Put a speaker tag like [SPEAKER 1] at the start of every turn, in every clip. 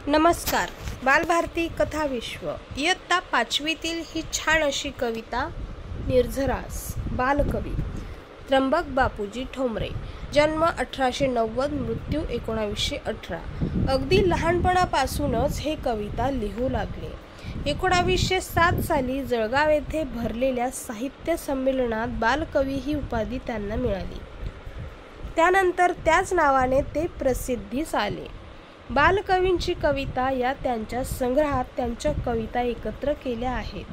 [SPEAKER 1] नमस्कार. बालभारती कथा विश्व इयत्ता 5वीतील ही छान अशी कविता निर्झरास. बालकवी त्र्यंबक बापूजी ठोंबरे. जन्म 1890, मृत्यू 1918. अगदी लहानपणापासूनच हे कविता लिहू लागले. 1907 साली जळगाव येथे भरलेल्या साहित्य संमेलनात बालकवी ही उपाधी त्यांना मिळाली. त्यानंतर त्याच नावाने ते प्रसिद्धीस आले. बालकवींची कविता या त्यांच्या संग्रहात त्यांच्या कविता एकत्र केल्या आहेत.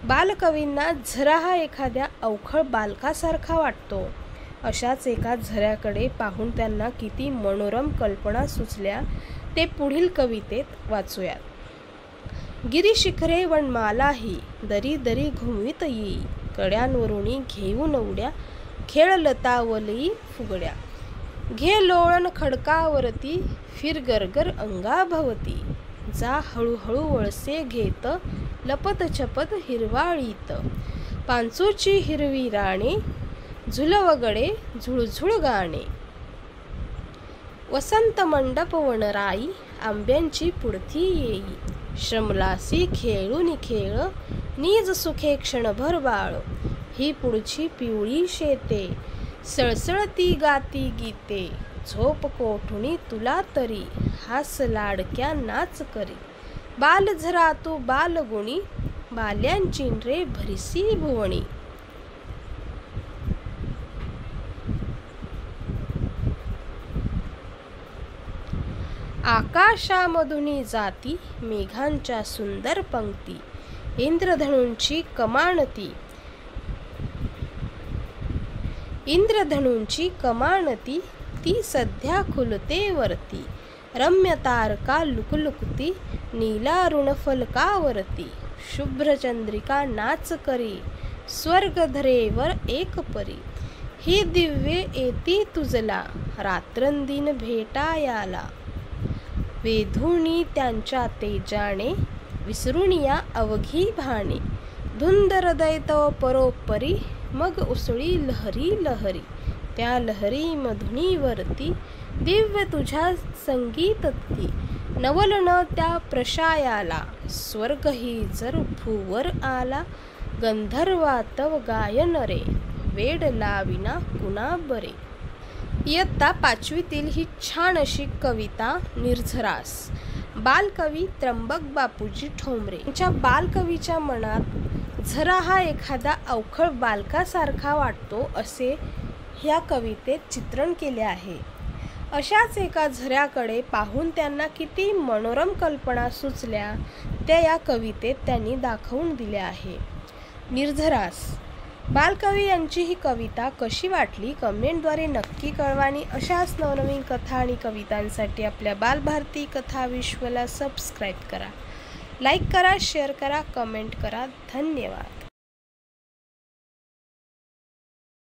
[SPEAKER 1] बालकवींना झरा हा एखाद्या अवखळ बालकासारखा वाटतो. अशाच एका झऱ्याकडे पाहून त्यांना किती मनोरम कल्पना सुचल्या ते पुढील कवितेत वाचूयात. गिरीशिखरे वनमालाही दरी दरी घुमवीत येई, कड्यांवरुनी घेऊन उड्या खेळ लतावली फुगड्या, घे लोळण खडकावरती फिर गरगर अंगाभवती, जा हळूहळू वळसे घेत लपत छपत हिरवाळीत, पांचूची हिरवी राणे झुलवगडे झुळझुळ गाणे, वसंत मंडप वनराई आंब्यांची पुडती येई, श्रमलासी खेळून खेळ नीज सुखे क्षणभर बाळ, ही पुढची पिवळी शेते सळसळती गाती गीते, झोप कोठुनी तुला तरी हास लाडक्या नाच करी, बाल झरा तू बालगुणी बाल्यांची रे भरिसी भुवणी. आकाशामधुनी जाती मेघांच्या सुंदर पंक्ती, इंद्रधनुंची कमानती ती सध्या खुलते वरती, रम्य तारका लुकलुकती नीलारुण फलकावरती, शुभ्र चंद्रिका नाच करी स्वर्गधरेवर एक परी, ही दिव्य येती तुझला रात्रंदिन भेटायाला, वेधुनी त्यांच्या तेजाने विसरून या अवघी भाणे, धुंद हृदय तव परोपरी मग उसळी लहरी लहरी, त्या लहरी मधुनी वरती दिव्य तुझ्या संगीतती, नवलन त्या प्रशायाला स्वर्ग ही जर भूवर आला, गंधर्वा तव गायन रे वेड लाविना कुणा बरे. इयत्ता 5वीतील ही छान अशी कविता निर्झरास. बालकवी त्र्यंबक बापूजी ठोंबरे. त्यांच्या बालकवीच्या मनात झरा हा एखादा अवखळ बालकासारखा वाटतो असे ह्या कवितेत चित्रण केले आहे. अशाच एका झऱ्याकडे पाहून त्यांना किती मनोरम कल्पना सुचल्या त्या या कवितेत त्यांनी दाखवून दिल्या आहे. निर्झरास. बालकवी यांची ही कविता कशी वाटली कमेंटद्वारे नक्की कळवा आणि अशाच नवनवीन कथा आणि कवितांसाठी आपल्या बालभारती कथा विश्वला सबस्क्राईब करा, लाईक करा, शेअर करा, कमेंट करा. धन्यवाद.